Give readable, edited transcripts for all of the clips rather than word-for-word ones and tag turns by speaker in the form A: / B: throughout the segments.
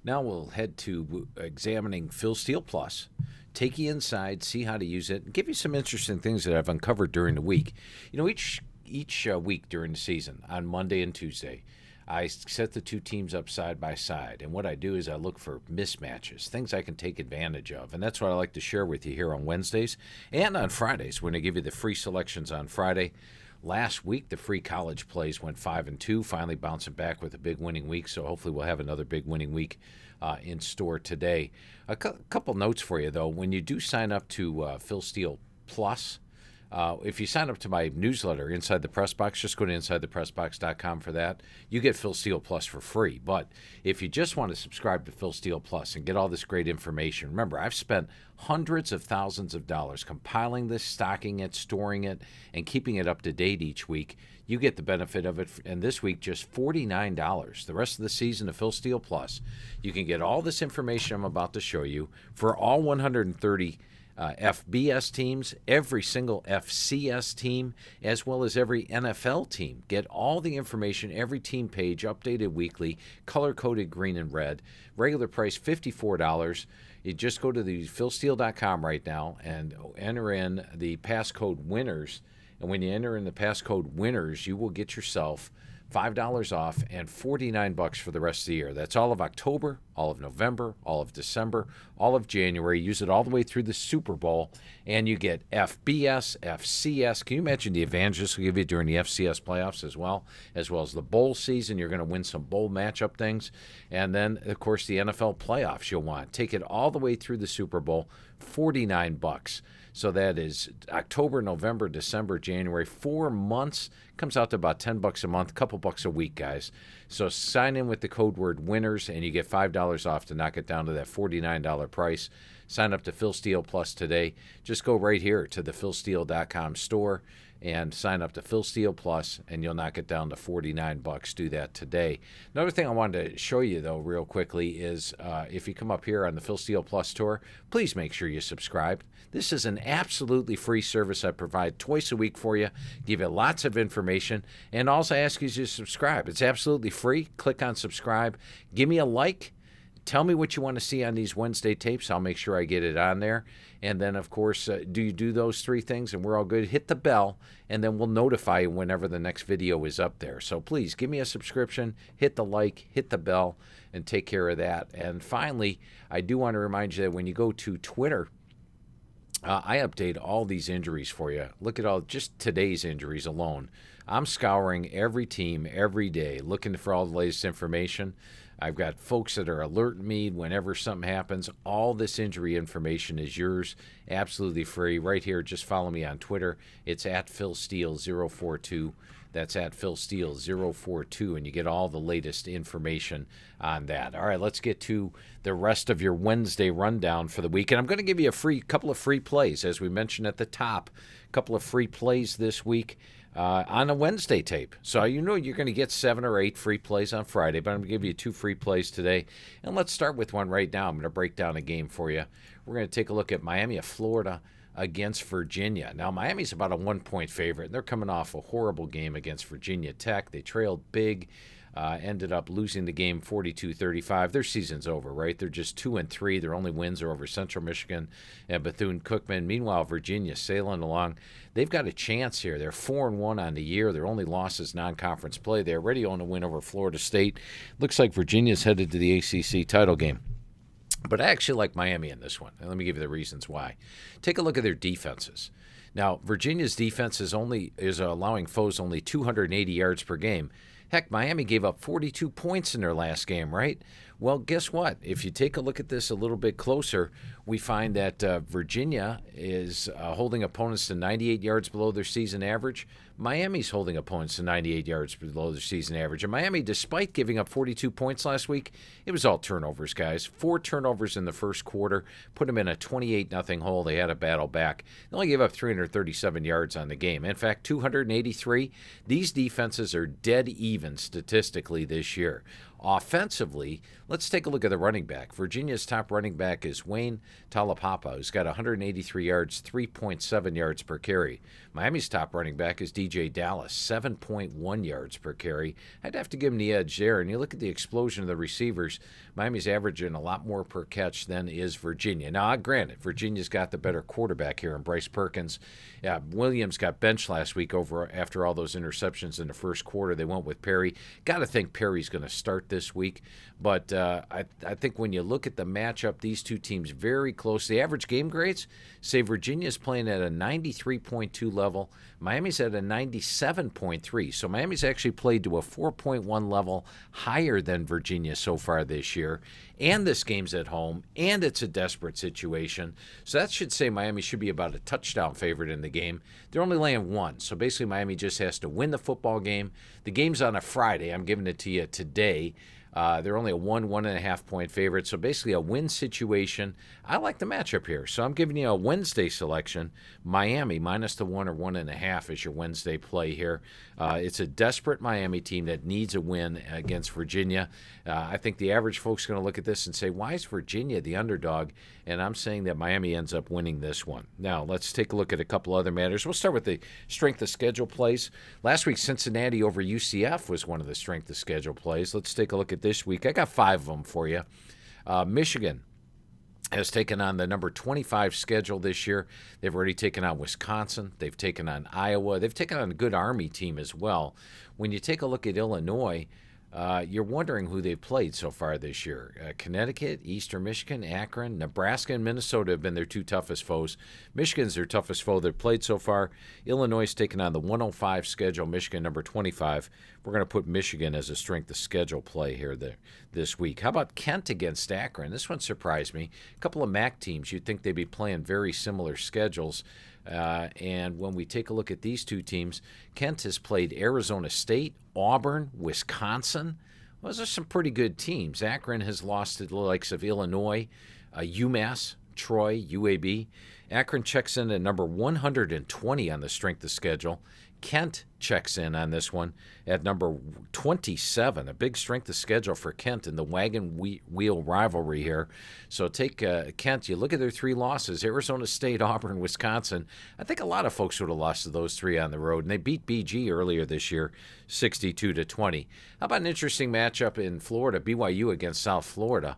A: Now we'll head to examining Phil Steele Plus. Take you inside, see how to use it, and give you some interesting things that I've uncovered during the week. Each week during the season, on Monday and Tuesday, I set the two teams up side by side, and what I do is I look for mismatches, things I can take advantage of, and that's what I like to share with you here on Wednesdays and on Fridays when I give you the free selections on Friday. Last week, the free college plays went 5-2, finally bouncing back with a big winning week, so hopefully we'll have another big winning week in store today. A couple notes for you, though. When you do sign up to Phil Steele Plus, if you sign up to my newsletter, Inside the Press Box, just go to InsideThePressBox.com for that. You get Phil Steele Plus for free. But if you just want to subscribe to Phil Steele Plus and get all this great information, remember, I've spent hundreds of thousands of dollars compiling this, stocking it, storing it, and keeping it up to date each week. You get the benefit of it, and this week, just $49. The rest of the season of Phil Steele Plus, you can get all this information I'm about to show you for all 130 FBS teams, every single FCS team, as well as every NFL team. Get all the information, every team page, updated weekly, color-coded green and red. Regular price, $54. You just go to the philsteele.com right now and enter in the passcode winners. And when you enter in the passcode winners, you will get yourself $5 off and $49 for the rest of the year. That's all of October, all of November, all of December, all of January. Use it all the way through the Super Bowl, and you get FBS, FCS. Can you imagine the advantage this will give you during the FCS playoffs as well as the bowl season? You're going to win some bowl matchup things. And then, of course, the NFL playoffs you'll want. Take it all the way through the Super Bowl, $49. So that is October, November, December, January, 4 months. Comes out to about $10 a month, couple bucks a week, guys. So sign in with the code word winners, and you get $5 off to knock it down to that $49 price. Sign up to Phil Steele Plus today. Just go right here to the philsteele.com store and sign up to Phil Steele Plus, and you'll knock it down to $49. Do that today. Another thing I wanted to show you, though, real quickly is if you come up here on the Phil Steele Plus tour, please make sure you subscribe. This is an absolutely free service I provide twice a week for you, give you lots of information, and all I ask you is to subscribe. It's absolutely free. Click on subscribe. Give me a like. Tell me what you want to see on these Wednesday tapes. I'll make sure I get it on there. And then, of course, do you do those three things and we're all good? Hit the bell, and then we'll notify you whenever the next video is up there. So please give me a subscription, hit the like, hit the bell, and take care of that. And finally, I do want to remind you that when you go to Twitter, I update all these injuries for you. Look at all just today's injuries alone. I'm scouring every team every day, looking for all the latest information. I've got folks that are alerting me whenever something happens. All this injury information is yours, absolutely free. Right here, just follow me on Twitter. It's at PhilSteele042. That's at PhilSteele042, and you get all the latest information on that. All right, let's get to the rest of your Wednesday rundown for the week. And I'm going to give you a couple of free plays, as we mentioned at the top, a couple of free plays this week on a Wednesday tape. So you know you're going to get 7 or 8 free plays on Friday, but I'm going to give you 2 free plays today. And let's start with one right now. I'm going to break down a game for you. We're going to take a look at Miami of Florida against Virginia. Now, Miami's about a 1-point favorite, and they're coming off a horrible game against Virginia Tech. They trailed big, ended up losing the game 42-35. Their season's over, right? They're just 2-3. Their only wins are over Central Michigan and Bethune-Cookman. Meanwhile, Virginia sailing along. They've got a chance here. They're 4-1 on the year. Their only loss is non-conference play. They're already on a win over Florida State. Looks like Virginia's headed to the ACC title game. But I actually like Miami in this one, and let me give you the reasons why. Take a look at their defenses. Now, Virginia's defense is allowing foes only 280 yards per game. Heck, Miami gave up 42 points in their last game, right? Well, guess what? If you take a look at this a little bit closer, we find that Virginia is holding opponents to 98 yards below their season average. Miami's holding opponents to 98 yards below their season average. And Miami, despite giving up 42 points last week, it was all turnovers, guys. 4 turnovers in the first quarter, put them in a 28-0 hole. They had to battle back. They only gave up 337 yards on the game. In fact, 283. These defenses are dead even statistically this year. Offensively, let's take a look at the running back. Virginia's top running back is Wayne Talapapa, who's got 183 yards, 3.7 yards per carry. Miami's top running back is DJ Dallas, 7.1 yards per carry. I'd have to give him the edge there. And you look at the explosion of the receivers, Miami's averaging a lot more per catch than is Virginia. Now, granted, Virginia's got the better quarterback here in Bryce Perkins. Yeah, Williams got benched last week after all those interceptions in the first quarter. They went with Perry. Got to think Perry's going to start this week. But I think when you look at the matchup, these two teams very close. The average game grades say Virginia's playing at a 93.2 level. Miami's at a 97.3. So Miami's actually played to a 4.1 level higher than Virginia so far this year. And this game's at home, and it's a desperate situation. So that should say Miami should be about a touchdown favorite in the game. They're only laying one. So basically Miami just has to win the football game. The game's on a Friday. I'm giving it to you today. They're only a 1.5 point favorite, so basically a win situation. I like the matchup here, so I'm giving you a Wednesday selection. Miami minus the 1 or 1.5 is your Wednesday play here. It's a desperate Miami team that needs a win against Virginia. I think the average folks are going to look at this and say, why is Virginia the underdog? And I'm saying that Miami ends up winning this one. Now, let's take a look at a couple other matters. We'll start with the strength of schedule plays. Last week, Cincinnati over UCF was one of the strength of schedule plays. Let's take a look at this week. I got 5 of them for you. Michigan has taken on the number 25 schedule this year. They've already taken on Wisconsin. They've taken on Iowa. They've taken on a good Army team as well. When you take a look at Illinois, you're wondering who they've played so far this year. Connecticut, Eastern Michigan, Akron, Nebraska, and Minnesota have been their 2 toughest foes. Michigan's their toughest foe they've played so far. Illinois has taken on the 105 schedule, Michigan number 25. We're going to put Michigan as a strength of schedule play here this week. How about Kent against Akron? This one surprised me. A couple of MAC teams, you'd think they'd be playing very similar schedules. And when we take a look at these two teams, Kent has played Arizona State, Auburn, Wisconsin. Those are some pretty good teams. Akron has lost to the likes of Illinois, UMass, Troy, UAB. Akron checks in at number 120 on the strength of schedule. Kent checks in on this one at number 27, a big strength of schedule for Kent in the wagon wheel rivalry here. So take Kent, you look at their 3 losses, Arizona State, Auburn, Wisconsin. I think a lot of folks would have lost to those 3 on the road, and they beat BG earlier this year, 62-20. How about an interesting matchup in Florida, BYU against South Florida?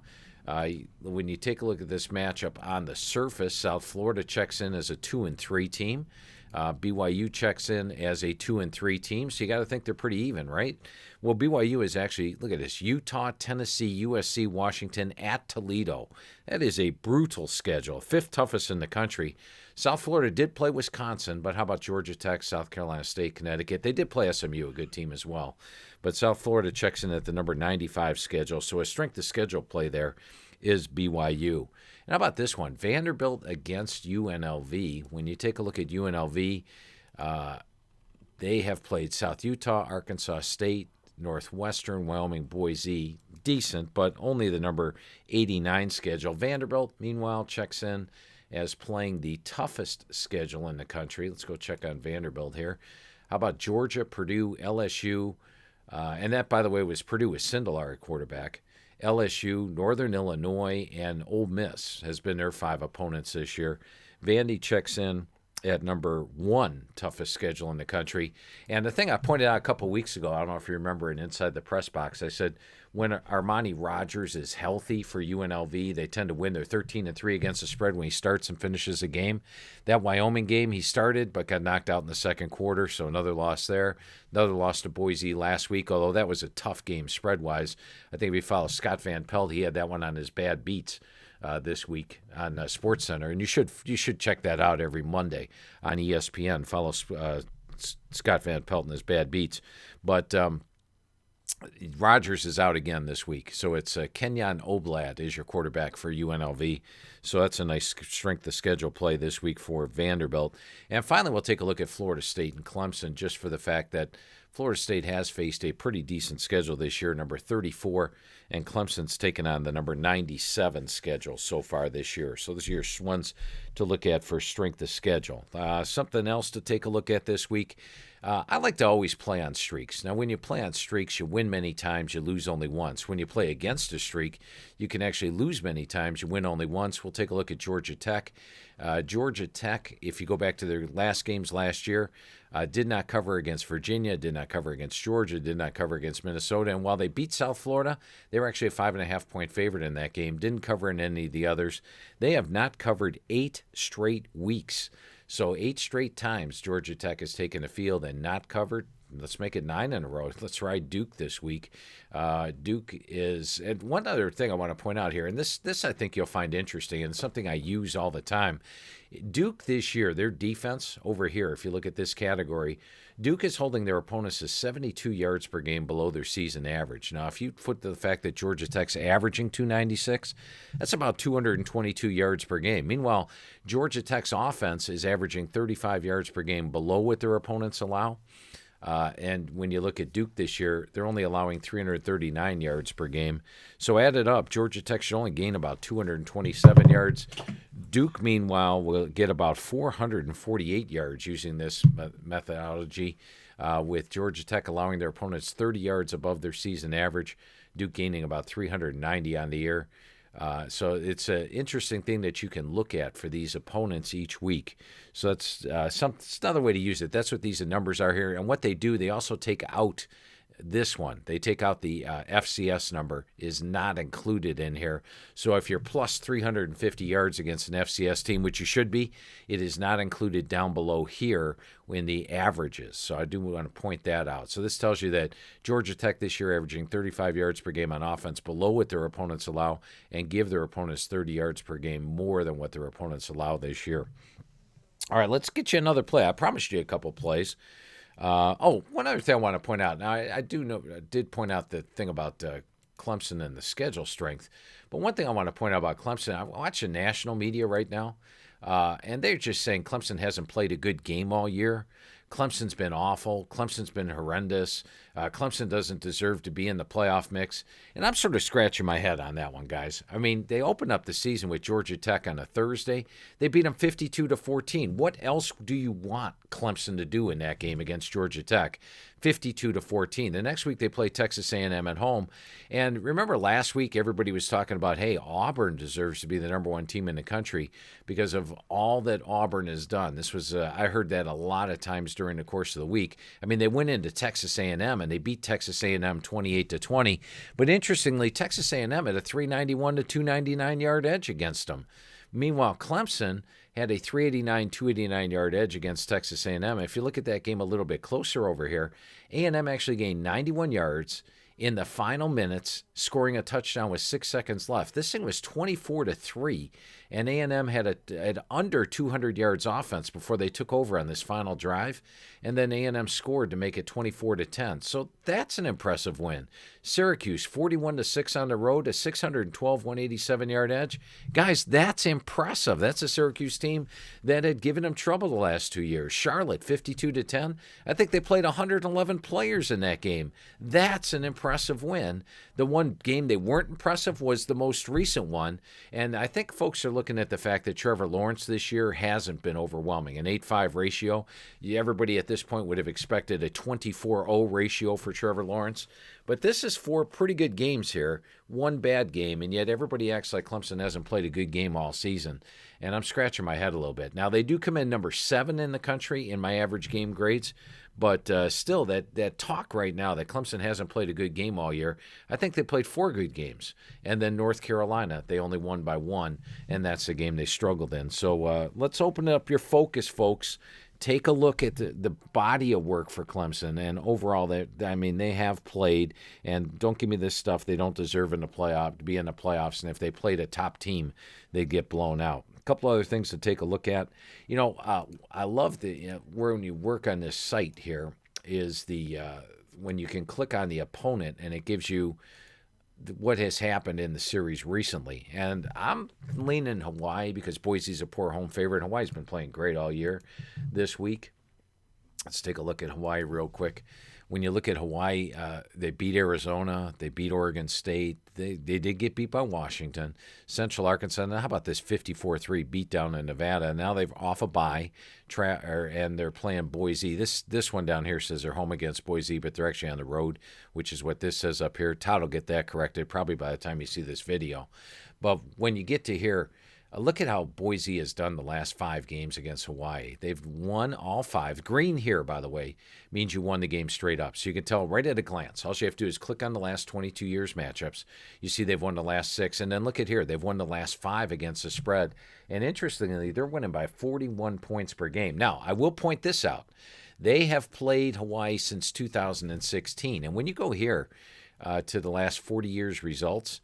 A: When you take a look at this matchup on the surface, South Florida checks in as a 2-3 team. BYU checks in as a 2-3 team, so you got to think they're pretty even, right? Well, BYU is actually, look at this, Utah, Tennessee, USC, Washington, at Toledo. That is a brutal schedule, 5th toughest in the country. South Florida did play Wisconsin, but how about Georgia Tech, South Carolina State, Connecticut? They did play SMU, a good team as well. But South Florida checks in at the number 95 schedule, so a strength of schedule play there is BYU. And how about this one? Vanderbilt against UNLV. When you take a look at UNLV, they have played South Utah, Arkansas State, Northwestern, Wyoming, Boise. Decent, but only the number 89 schedule. Vanderbilt, meanwhile, checks in as playing the toughest schedule in the country. Let's go check on Vanderbilt here. How about Georgia, Purdue, LSU? And that, by the way, was Purdue with Sindelar at quarterback. LSU, Northern Illinois, and Ole Miss has been their 5 opponents this year. Vandy checks in at number 1 toughest schedule in the country. And the thing I pointed out a couple weeks ago, I don't know if you remember it inside the press box, I said when Armani Rogers is healthy for UNLV, they tend to win. They're 13-3 against the spread when he starts and finishes a game. That Wyoming game, he started but got knocked out in the second quarter, so another loss there. Another loss to Boise last week, although that was a tough game spread-wise. I think if you follow Scott Van Pelt, he had that one on his bad beats this week on SportsCenter, and you should check that out every Monday on ESPN. Follow Scott Van Pelt and his bad beats. But Rogers is out again this week, so it's Kenyon Oblad is your quarterback for UNLV. So that's a nice strength of schedule play this week for Vanderbilt. And finally, we'll take a look at Florida State and Clemson, just for the fact that Florida State has faced a pretty decent schedule this year, number 34, and Clemson's taken on the number 97 schedule so far this year. So those are your ones to look at for strength of schedule. Something else to take a look at this week. I like to always play on streaks. Now, when you play on streaks, you win many times, you lose only once. When you play against a streak, you can actually lose many times, you win only once. We'll take a look at Georgia Tech. Georgia Tech, if you go back to their last games last year, did not cover against Virginia, did not cover against Georgia, did not cover against Minnesota. And while they beat South Florida, they were actually a 5.5-point favorite in that game. Didn't cover in any of the others. They have not covered 8 straight weeks. So 8 straight times Georgia Tech has taken the field and not covered. Let's make it 9 in a row. Let's ride Duke this week. Duke is, and one other thing I want to point out here, and this I think you'll find interesting and something I use all the time. Duke this year, their defense over here, if you look at this category, Duke is holding their opponents to 72 yards per game below their season average. Now, if you put the fact that Georgia Tech's averaging 296, that's about 222 yards per game. Meanwhile, Georgia Tech's offense is averaging 35 yards per game below what their opponents allow. And when you look at Duke this year, they're only allowing 339 yards per game. So added up, Georgia Tech should only gain about 227 yards. Duke, meanwhile, will get about 448 yards using this methodology, with Georgia Tech allowing their opponents 30 yards above their season average, Duke gaining about 390 on the year. So it's an interesting thing that you can look at for these opponents each week. So that's it's another way to use it. That's what these numbers are here. And what they do, they also take out this one. They take out the FCS number is not included in here. So if you're plus 350 yards against an FCS team, which you should be, it is not included down below here in the averages. So I do want to point that out. So this tells you that Georgia Tech this year averaging 35 yards per game on offense below what their opponents allow, and give their opponents 30 yards per game more than what their opponents allow this year. All right, let's get you another play. I promised you a couple plays. One other thing I want to point out. Now, I did point out the thing about Clemson and the schedule strength. But one thing I want to point out about Clemson, I'm watching national media right now, and they're just saying Clemson hasn't played a good game all year. Clemson's been awful. Clemson's been horrendous. Clemson doesn't deserve to be in the playoff mix. And I'm sort of scratching my head on that one, guys. I mean, they opened up the season with Georgia Tech on a Thursday. They beat them 52-14. What else do you want Clemson to do in that game against Georgia Tech? 52-14. The next week they play Texas A&M at home. And remember last week everybody was talking about, hey, Auburn deserves to be the number 1 team in the country because of all that Auburn has done. This was I heard that a lot of times during the course of the week. I mean, they went into Texas A&M and they beat Texas A&M 28-20. But interestingly, Texas A&M had a 391 to 299 yard edge against them. Meanwhile, Clemson had a 389, 289 yard edge against Texas A&M. If you look at that game a little bit closer over here, A&M actually gained 91 yards in the final minutes, scoring a touchdown with 6 seconds left. This thing was 24-3, and A&M had under 200 yards offense before they took over on this final drive, and then A&M scored to make it 24-10. So that's an impressive win. Syracuse 41-6 on the road, a 612, 187 yard edge. Guys, that's impressive. That's a Syracuse team that had given them trouble the last 2 years. Charlotte 52-10. I think they played 111 players in that game. That's an impressive win. The one game they weren't impressive was the most recent one, and I think folks are looking at the fact that Trevor Lawrence this year hasn't been overwhelming. An 8-5 ratio. Everybody at this point would have expected a 24-0 ratio for Trevor Lawrence. But this is 4 pretty good games here, 1 bad game, and yet everybody acts like Clemson hasn't played a good game all season. And I'm scratching my head a little bit. Now, they do come in number 7 in the country in my average game grades, but still, that talk right now that Clemson hasn't played a good game all year, I think they played 4 good games. And then North Carolina, they only won by 1, and that's the game they struggled in. So let's open up your focus, folks. Take a look at the body of work for Clemson, and overall, they have played. And don't give me this stuff. They don't deserve to be in the playoffs. And if they played a top team, they'd get blown out. A couple other things to take a look at. I love when you work on this site here is when you can click on the opponent and it gives you what has happened in the series recently. And I'm leaning Hawaii because Boise's a poor home favorite. Hawaii's been playing great all year this week. Let's take a look at Hawaii real quick. When you look at Hawaii, they beat Arizona, they beat Oregon State, they did get beat by Washington. Central Arkansas, and how about this 54-3 beatdown in Nevada? Now they've off a bye, and they're playing Boise. This one down here says they're home against Boise, but they're actually on the road, which is what this says up here. Todd will get that corrected probably by the time you see this video. But when you get to here, look at how Boise has done the last 5 games against Hawaii. They've won all 5. Green here, by the way, means you won the game straight up. So you can tell right at a glance. All you have to do is click on the last 22 years matchups. You see they've won the last 6. And then look at here. They've won the last 5 against the spread. And interestingly, they're winning by 41 points per game. Now, I will point this out. They have played Hawaii since 2016. And when you go here to the last 40 years results,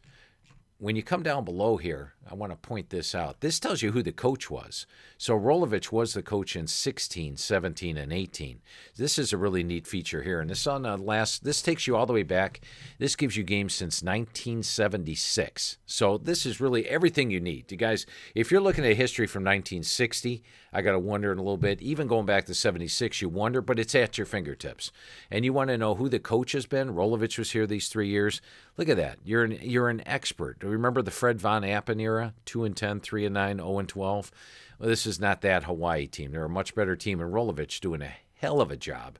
A: when you come down below here, I want to point this out. This tells you who the coach was. So Rolovich was the coach in 16, 17, and 18. This is a really neat feature here. And this takes you all the way back. This gives you games since 1976. So this is really everything you need. You guys, if you're looking at history from 1960, I got to wonder in a little bit. Even going back to 76, you wonder, but it's at your fingertips. And you want to know who the coach has been. Rolovich was here these 3 years. Look at that. You're an expert. Remember the Fred Von Appen era? 2-10, 3-9, 0-12. Well, this is not that Hawaii team. They're a much better team, and Rolovich doing a hell of a job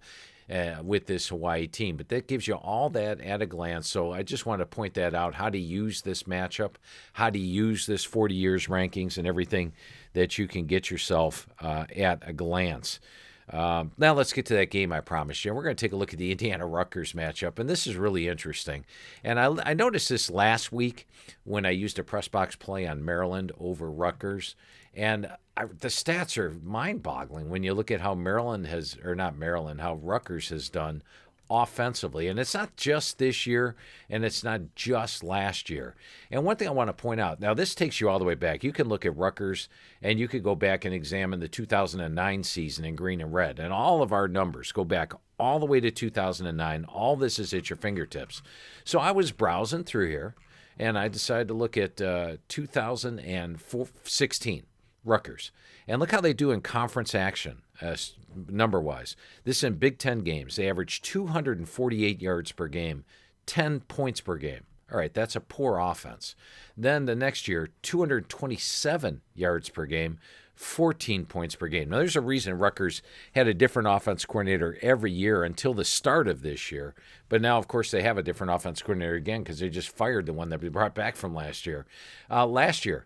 A: with this Hawaii team. But that gives you all that at a glance. So I just want to point that out, how to use this matchup, how to use this 40 years rankings and everything that you can get yourself at a glance. Now let's get to that game I promised you. We're going to take a look at the Indiana-Rutgers matchup, and this is really interesting. And I noticed this last week when I used a press box play on Maryland over Rutgers, and the stats are mind-boggling when you look at how how Rutgers has done offensively. And it's not just this year, and it's not just last year. And one thing I want to point out, now this takes you all the way back. You can look at Rutgers, and you could go back and examine the 2009 season in green and red. And all of our numbers go back all the way to 2009. All this is at your fingertips. So I was browsing through here, and I decided to look at 2016 Rutgers. And look how they do in conference action, number-wise. This is in Big Ten games. They average 248 yards per game, 10 points per game. All right, that's a poor offense. Then the next year, 227 yards per game, 14 points per game. Now, there's a reason Rutgers had a different offense coordinator every year until the start of this year. But now, of course, they have a different offense coordinator again because they just fired the one that we brought back from last year. Last year,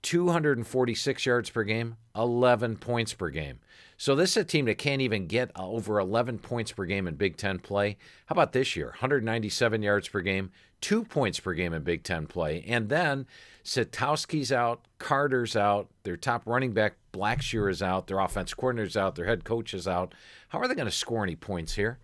A: 246 yards per game, 11 points per game. So this is a team that can't even get over 11 points per game in Big Ten play. How about this year? 197 yards per game, 2 points per game in Big Ten play. And then Satowski's out, Carter's out, their top running back Blackshear is out, their offense coordinator's out, their head coach is out. How are they going to score any points here?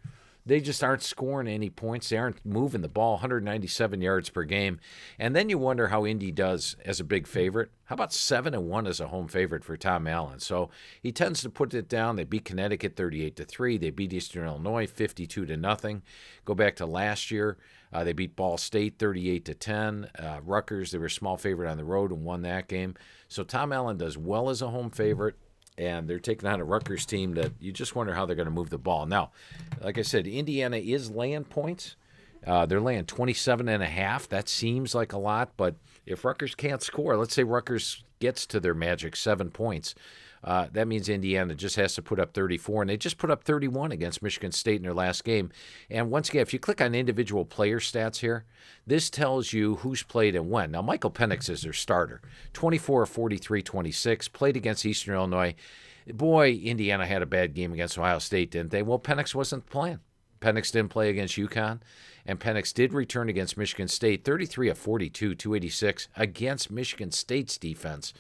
A: They just aren't scoring any points. They aren't moving the ball, 197 yards per game. And then you wonder how Indy does as a big favorite. How about 7-1 as a home favorite for Tom Allen? So he tends to put it down. They beat Connecticut 38-3. They beat Eastern Illinois 52-0. Go back to last year. They beat Ball State 38-10. Rutgers, they were a small favorite on the road and won that game. So Tom Allen does well as a home favorite. And they're taking on a Rutgers team that you just wonder how they're going to move the ball. Now, like I said, Indiana is laying points. They're laying 27.5. That seems like a lot, but if Rutgers can't score, let's say Rutgers gets to their magic 7 points, that means Indiana just has to put up 34, and they just put up 31 against Michigan State in their last game. And once again, if you click on individual player stats here, this tells you who's played and when. Now, Michael Penix is their starter, 24 of 43, 26, played against Eastern Illinois. Boy, Indiana had a bad game against Ohio State, didn't they? Well, Penix wasn't playing. Penix didn't play against UConn, and Penix did return against Michigan State, 33 of 42, 286 against Michigan State's defense.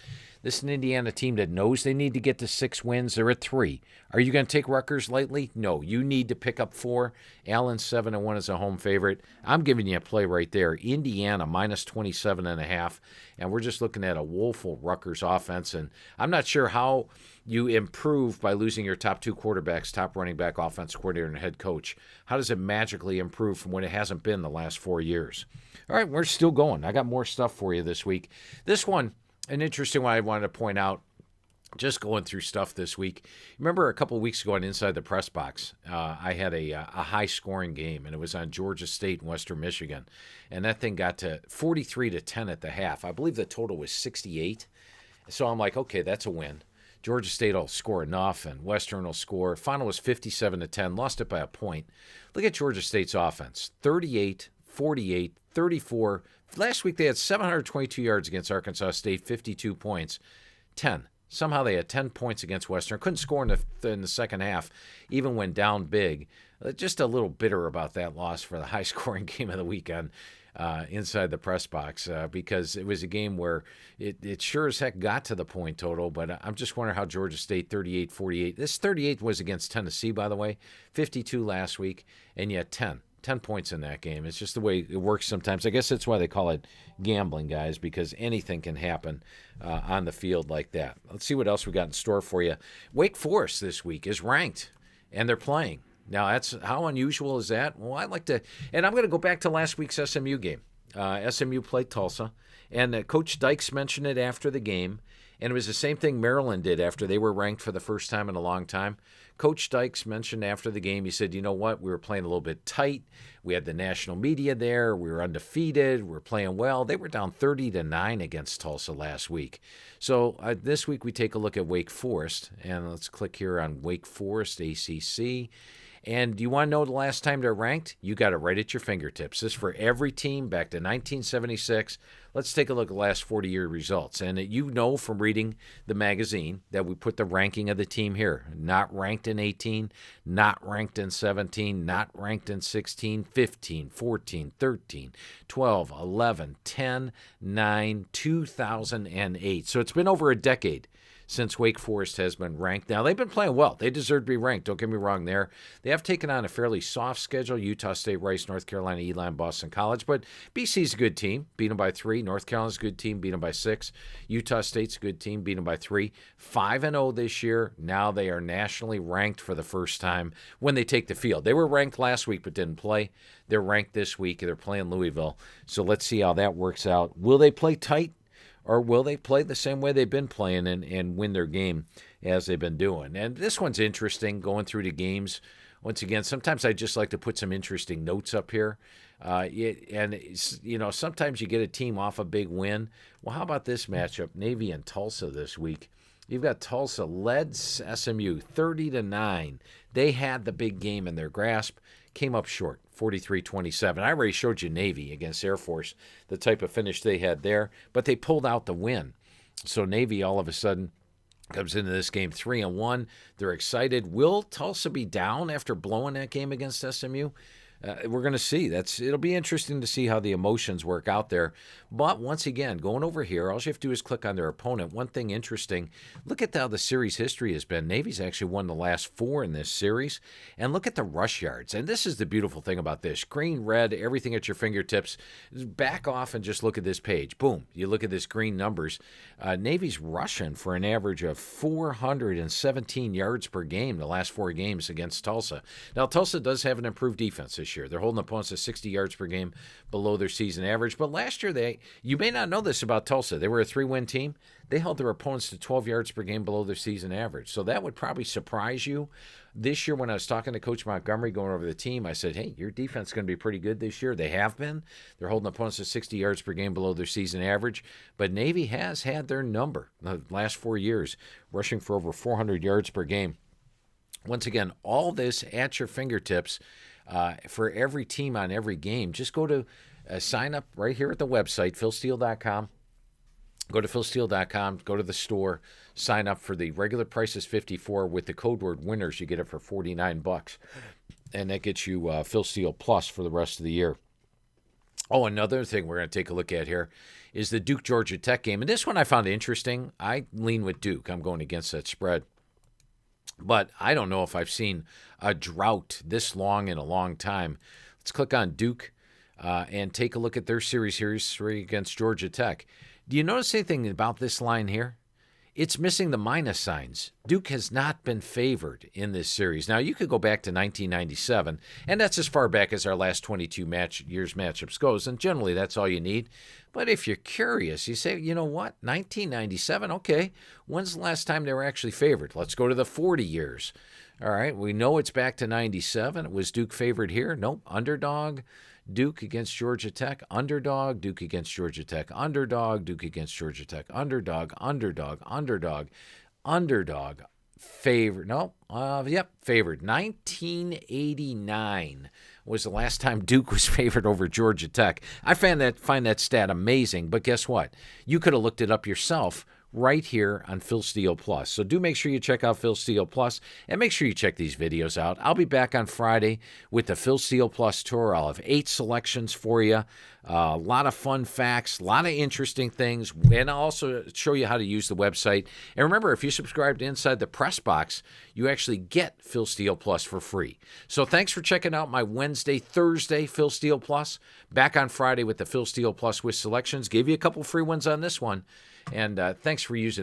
A: This is an Indiana team that knows they need to get to 6 wins. They're at 3. Are you going to take Rutgers lightly? No, you need to pick up 4. Allen 7-1 is a home favorite. I'm giving you a play right there. Indiana minus 27.5, and we're just looking at a woeful Rutgers offense, and I'm not sure how you improve by losing your top 2 quarterbacks, top running back, offense coordinator, and head coach. How does it magically improve from when it hasn't been the last 4 years? All right, we're still going. I got more stuff for you this week. This one, an interesting one I wanted to point out. Just going through stuff this week. Remember a couple of weeks ago on Inside the Press Box, I had a high-scoring game, and it was on Georgia State and Western Michigan. And that thing got to 43-10 at the half. I believe the total was 68. So I'm like, okay, that's a win. Georgia State will score enough, and Western will score. Final was 57-10, lost it by a point. Look at Georgia State's offense, 38, 48, 34. Last week they had 722 yards against Arkansas State, 52 points, 10. Somehow they had 10 points against Western. Couldn't score in the second half, even when down big. Just a little bitter about that loss for the high-scoring game of the weekend inside the press box because it was a game where it sure as heck got to the point total, but I'm just wondering how Georgia State 38-48. This 38 was against Tennessee, by the way, 52 last week, and yet 10 points in that game. It's just the way it works sometimes. I guess that's why they call it gambling, guys, because anything can happen on the field like that. Let's see what else we got in store for you. Wake Forest this week is ranked, and they're playing. Now, that's how unusual is that? Well, I'd like to, and I'm going to go back to last week's SMU game. SMU played Tulsa, and Coach Dykes mentioned it after the game, and it was the same thing Maryland did after they were ranked for the first time in a long time. Coach Dykes mentioned after the game, he said, you know what, we were playing a little bit tight. We had the national media there. We were undefeated. We were playing well. They were down 30-9 against Tulsa last week. So this week we take a look at Wake Forest, and let's click here on Wake Forest ACC. And do you want to know the last time they're ranked? You got it right at your fingertips. This is for every team back to 1976. Let's take a look at the last 40-year results. And you know from reading the magazine that we put the ranking of the team here. Not ranked in 18, not ranked in 17, not ranked in 16, 15, 14, 13, 12, 11, 10, 9, 2008. So it's been over a decade since Wake Forest has been ranked. Now, they've been playing well. They deserve to be ranked. Don't get me wrong there. They have taken on a fairly soft schedule. Utah State, Rice, North Carolina, Elon, Boston College. But BC's a good team. Beat them by 3. North Carolina's a good team. Beat them by 6. Utah State's a good team. Beat them by 3. 5-0 this year. Now they are nationally ranked for the first time when they take the field. They were ranked last week but didn't play. They're ranked this week. They're playing Louisville. So let's see how that works out. Will they play tight? Or will they play the same way they've been playing and win their game as they've been doing? And this one's interesting, going through the games. Once again, sometimes I just like to put some interesting notes up here. Sometimes you get a team off a big win. Well, how about this matchup, Navy and Tulsa this week? You've got Tulsa led SMU 30-9. They had the big game in their grasp, came up short, 43-27. I already showed you Navy against Air Force, the type of finish they had there, but they pulled out the win. So Navy all of a sudden comes into this game 3-1. They're excited. Will Tulsa be down after blowing that game against SMU? We're going to see. It'll be interesting to see how the emotions work out there. But once again, going over here, all you have to do is click on their opponent. One thing interesting, look at how the series history has been. Navy's actually won the last 4 in this series. And look at the rush yards. And this is the beautiful thing about this. Green, red, everything at your fingertips. Back off and just look at this page. Boom. You look at this green numbers. Navy's rushing for an average of 417 yards per game the last 4 games against Tulsa. Now, Tulsa does have an improved defense this year. They're holding opponents to 60 yards per game below their season average. But last year, you may not know this about Tulsa. They were a 3-win team. They held their opponents to 12 yards per game below their season average. So that would probably surprise you. This year, when I was talking to Coach Montgomery going over the team, I said, hey, your defense is going to be pretty good this year. They have been. They're holding opponents to 60 yards per game below their season average. But Navy has had their number the last 4 years, rushing for over 400 yards per game. Once again, all this at your fingertips. For every team on every game, just go to sign up right here at the website, philsteele.com. Go to philsteele.com, go to the store, sign up for the regular price is $54. With the code word winners, you get it for $49. And that gets you Phil Steele Plus for the rest of the year. Oh, another thing we're going to take a look at here is the Duke-Georgia Tech game. And this one I found interesting. I lean with Duke. I'm going against that spread. But I don't know if I've seen a drought this long in a long time. Let's click on Duke and take a look at their series 3 against Georgia Tech. Do you notice anything about this line here? it's missing the minus signs. Duke has not been favored in this series. Now, you could go back to 1997, and that's as far back as our last 22 years matchups goes, and generally that's all you need. But if you're curious, you say, you know what, 1997, okay, when's the last time they were actually favored? Let's go to the 40 years. All right, we know it's back to 97. Was Duke favored here? Nope, underdog. Duke against Georgia Tech, underdog. Duke against Georgia Tech, underdog. Duke against Georgia Tech, underdog, underdog, underdog, underdog. Favored. No, favored. 1989 was the last time Duke was favored over Georgia Tech. I find that stat amazing, but guess what? You could have looked it up yourself right here on Phil Steele Plus. So do make sure you check out Phil Steele Plus, and make sure you check these videos out. I'll be back on Friday with the Phil Steele Plus tour. I'll have 8 selections for you, a lot of fun facts, a lot of interesting things, and I'll also show you how to use the website. And remember, if you subscribe to Inside the Press Box, you actually get Phil Steele Plus for free. So thanks for checking out my Wednesday, Thursday Phil Steele Plus. Back on Friday with the Phil Steele Plus with selections. Gave you a couple free ones on this one. And thanks for using